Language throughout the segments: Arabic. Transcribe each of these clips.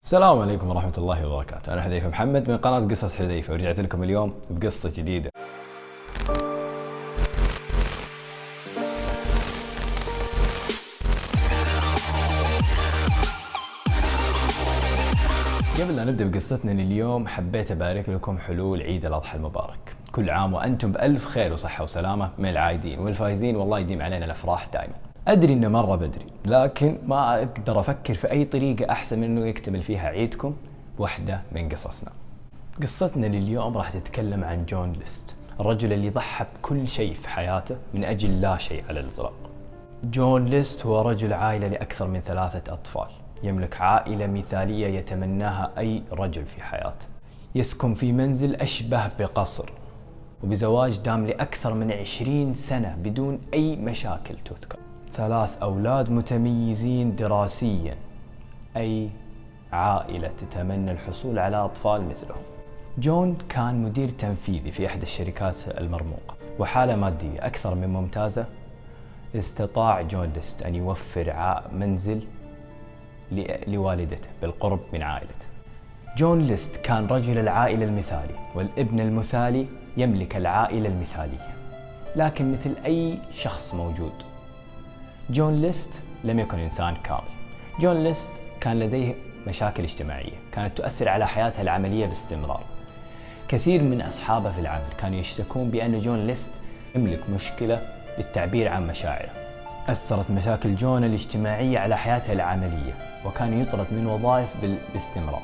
السلام عليكم ورحمة الله وبركاته. أنا حذيفة محمد من قناة قصص حذيفة، ورجعت لكم اليوم بقصة جديدة. قبل لا نبدأ بقصتنا اليوم حبيت أبارك لكم حلول عيد الأضحى المبارك. كل عام وأنتم بألف خير وصحة وسلامة من العايدين والفايزين، والله يديم علينا الأفراح دائما. أدري إنه مرة بدري، لكن ما أقدر أفكر في أي طريقة أحسن من إنه يكتمل فيها عيدكم واحدة من قصصنا. قصتنا لليوم راح تتكلم عن جون ليست، الرجل اللي ضحى بكل شيء في حياته من أجل لا شيء على الإطلاق. جون ليست هو رجل عائلة لأكثر من 3 أطفال، يملك عائلة مثالية يتمناها أي رجل في حياته، يسكن في منزل أشبه بقصر، وبزواج دام لأكثر من 20 سنة بدون أي مشاكل تذكر. 3 أولاد متميزين دراسيا، أي عائلة تتمنى الحصول على أطفال مثلهم. جون كان مدير تنفيذي في إحدى الشركات المرموقة، وحالة مادية أكثر من ممتازة. استطاع جون ليست أن يوفر منزل لوالدته بالقرب من عائلته. جون ليست كان رجل العائلة المثالي، والابن المثالي يملك العائلة المثالية. لكن مثل أي شخص موجود، جون ليست لم يكن إنسان كامل. جون ليست كان لديه مشاكل اجتماعية كانت تؤثر على حياته العملية باستمرار. كثير من أصحابه في العمل كانوا يشتكون بأن جون ليست يملك مشكلة للتعبير عن مشاعره. أثرت مشاكل جون الاجتماعية على حياته العملية، وكان يطرد من وظائف باستمرار،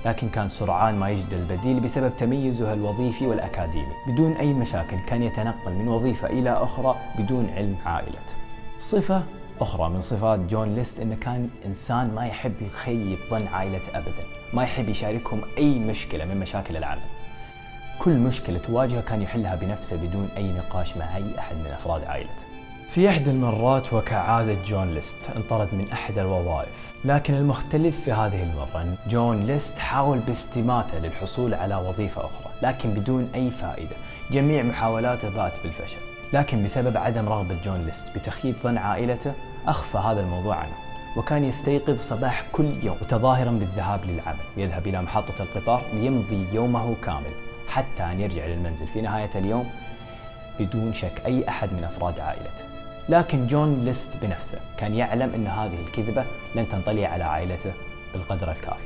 لكن كان سرعان ما يجد البديل بسبب تميزه الوظيفي والأكاديمي. بدون أي مشاكل كان يتنقل من وظيفة إلى أخرى بدون علم عائلته. صفة أخرى من صفات جون ليست إنه كان إنسان ما يحب يخيب ظن عائلته أبدا، ما يحب يشاركهم أي مشكلة من مشاكل العمل. كل مشكلة تواجهه كان يحلها بنفسه بدون أي نقاش مع أي أحد من أفراد عائلته. في إحدى المرات وكعادة جون ليست انطرد من أحد الوظائف، لكن المختلف في هذه المرة أن جون ليست حاول باستماتة للحصول على وظيفة أخرى، لكن بدون أي فائدة. جميع محاولاته بات بالفشل، لكن بسبب عدم رغبة جون ليست بتخيب ظن عائلته أخفى هذا الموضوع عنه، وكان يستيقظ صباح كل يوم متظاهرا بالذهاب للعمل، ويذهب إلى محطة القطار ليمضي يومه كامل حتى أن يرجع للمنزل في نهاية اليوم بدون شك أي أحد من أفراد عائلته. لكن جون ليست بنفسه كان يعلم أن هذه الكذبة لن تنطلي على عائلته بالقدر الكافي،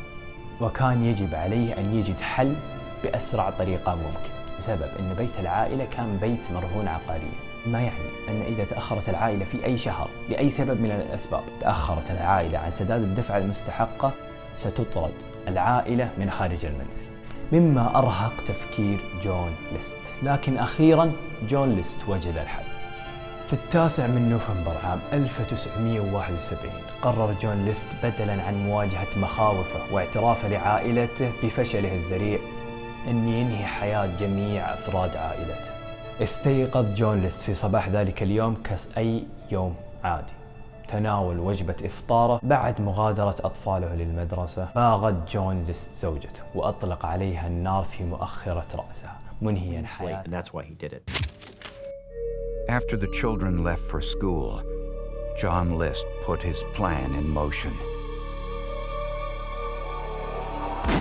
وكان يجب عليه أن يجد حل بأسرع طريقة ممكن، بسبب أن بيت العائلة كان بيت مرهون عقاريا. ما يعني أن إذا تأخرت العائلة في أي شهر لأي سبب من الأسباب، تأخرت العائلة عن سداد الدفعة المستحقة، ستطرد العائلة من خارج المنزل، مما أرهق تفكير جون ليست. لكن أخيرا جون ليست وجد الحل. في 9 نوفمبر عام 1971 قرر جون ليست بدلا عن مواجهة مخاوفه واعترافه لعائلته بفشله الذريع أن ينهي حياة جميع أفراد عائلته. استيقظ جون ليست في صباح ذلك اليوم كأي يوم عادي، تناول وجبة إفطاره. بعد مغادرة أطفاله للمدرسة باغت جون ليست زوجته وأطلق عليها النار في مؤخرة رأسها، منهيا حياتها. After the children left for school, John List put his plan in motion.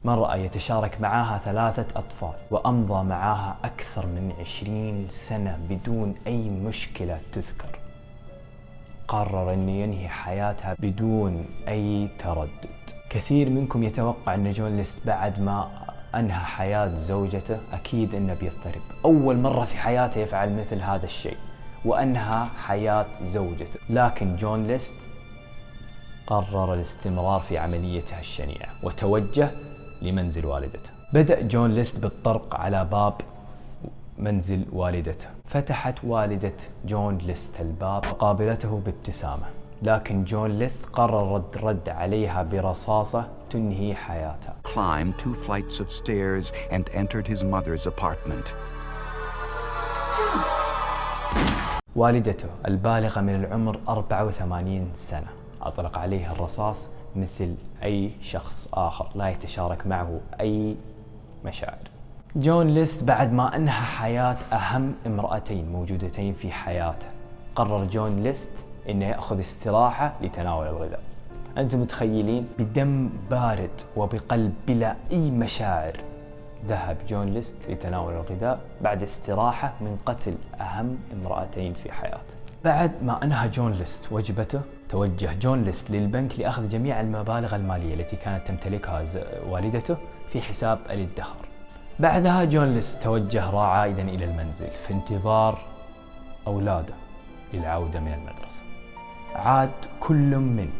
مرأة يتشارك معها 3 أطفال، وأمضى معها أكثر من 20 سنة بدون أي مشكلة تذكر. قرر أن ينهي حياتها بدون أي تردد. كثير منكم يتوقع أن جون ليست بعد ما أنهى حياة زوجته أكيد أنه بيضطرب، أول مرة في حياته يفعل مثل هذا الشيء وأنهى حياة زوجته. لكن جون ليست قرر الاستمرار في عمليته الشنيعة وتوجه لمنزل والدته. بدأ جون ليست بالطرق على باب منزل والدته. فتحت والدة جون ليست الباب وقابلته بابتسامة، لكن جون ليست قرر رد عليها برصاصة تنهي حياتها. Climbed 2 flights of stairs and entered his mother's apartment. والدته البالغة من العمر 84 سنة أطلق عليها الرصاص مثل أي شخص آخر لا يتشارك معه أي مشاعر. جون ليست بعد ما أنهى حياة أهم امرأتين موجودتين في حياته، قرر جون ليست أنه يأخذ استراحة لتناول الغذاء. أنتم متخيلين؟ بدم بارد وبقلب بلا أي مشاعر ذهب جون ليست لتناول الغذاء بعد استراحة من قتل أهم امرأتين في حياته. بعد ما أنهى جون ليست وجبته، توجه جون ليست للبنك لأخذ جميع المبالغ المالية التي كانت تمتلكها والدته في حساب الادخار. بعدها جون ليست توجه عائدا إلى المنزل في انتظار أولاده للعودة من المدرسة. عاد كل من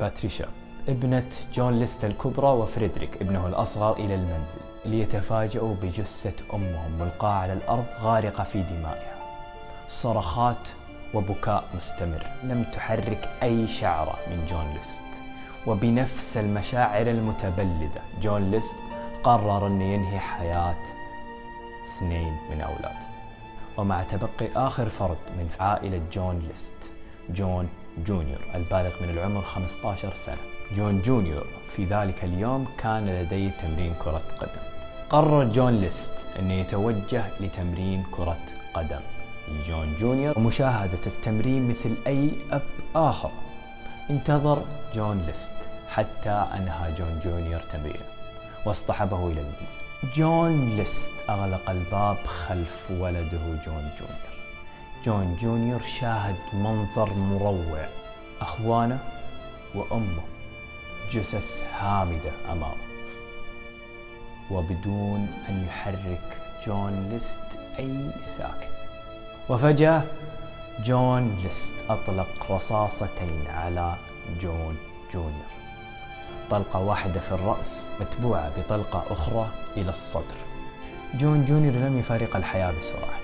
باتريشا ابنة جون ليست الكبرى وفريدريك ابنه الأصغر إلى المنزل ليتفاجؤوا بجثة أمهم ملقاة على الأرض غارقة في دمائها. صرخات وبكاء مستمر لم تحرك أي شعرة من جون ليست. وبنفس المشاعر المتبلدة جون ليست قرر أن ينهي حياة 2 من أولاده. ومع تبقي آخر فرد من عائلة جون ليست، جون جونيور البالغ من العمر 15 سنة. جون جونيور في ذلك اليوم كان لديه تمرين كرة قدم. قرر جون ليست أن يتوجه لتمرين كرة قدم لجون جونيور ومشاهدة التمرين مثل أي أب آخر. انتظر جون ليست حتى أنهى جون جونيور تمرينه واصطحبه إلى المنزل. جون ليست أغلق الباب خلف ولده جون جونيور. جون جونيور شاهد منظر مروع، أخوانه وأمه جثث هامدة أمامه، وبدون أن يحرك جون ليست أي ساكن. وفجأة جون ليست أطلق رصاصتين على جون جونيور، طلقة واحدة في الرأس متبوعة بطلقة أخرى إلى الصدر. جون جونيور لم يفارق الحياة بسرعة.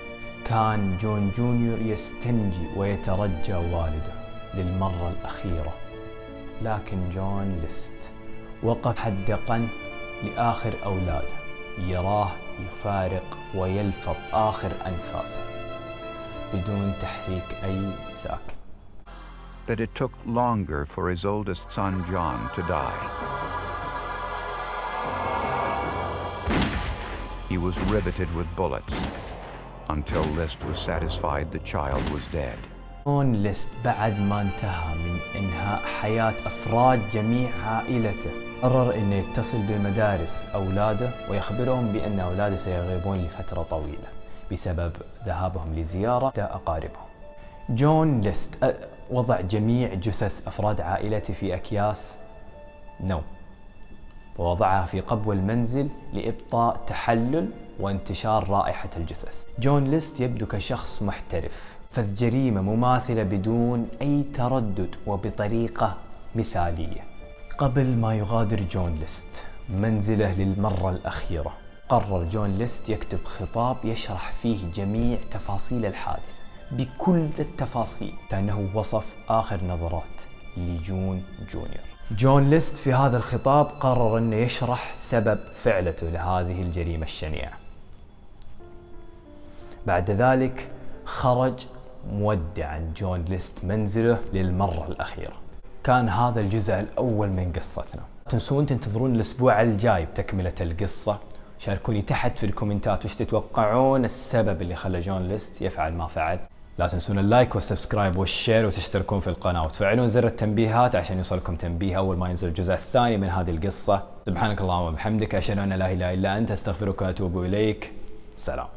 كان جون جونيور يستنجي ويترجى والده للمرة الأخيرة، لكن جون ليست وقف حدقا لآخر أولاده، يراه يفارق ويلفظ آخر أنفاسه بدون تحريك أي ساكن. That it took longer for his oldest son John to die. He was riveted with bullets until List was satisfied the child was dead. جون ليست بعد ما انتهى من إنهاء حياة أفراد جميع عائلته قرر أنه يتصل بمدارس أولاده ويخبرهم بأن أولاده سيغيبون لفترة طويلة بسبب ذهابهم لزيارة أقاربهم. جون ليست وضع جميع جثث أفراد عائلته في أكياس نوم ووضعها في قبو المنزل لإبطاء تحلل وانتشار رائحة الجثث. جون ليست يبدو كشخص محترف، فذ جريمة مماثلة بدون أي تردد وبطريقة مثالية. قبل ما يغادر جون ليست منزله للمرة الأخيرة، قرر جون ليست يكتب خطاب يشرح فيه جميع تفاصيل الحادث بكل التفاصيل، كأنه وصف آخر نظرات لجون جونيور. جون ليست في هذا الخطاب قرر أنه يشرح سبب فعلته لهذه الجريمة الشنيعة. بعد ذلك خرج مودعا جون ليست منزله للمرة الأخيرة. كان هذا الجزء الأول من قصتنا. لا تنسون تنتظرون الأسبوع الجاي بتكملة القصة. شاركوني تحت في الكومنتات وش تتوقعون السبب اللي خلى جون ليست يفعل ما فعل. لا تنسون اللايك والسبسكرايب والشير وتشتركون في القناة وتفعلون زر التنبيهات عشان يوصلكم تنبيه أول ما ينزل الجزء الثاني من هذه القصة. سبحانك اللهم وبحمدك، أشهد أن لا إله إلا أنت، أستغفرك وأتوب إليك. سلام.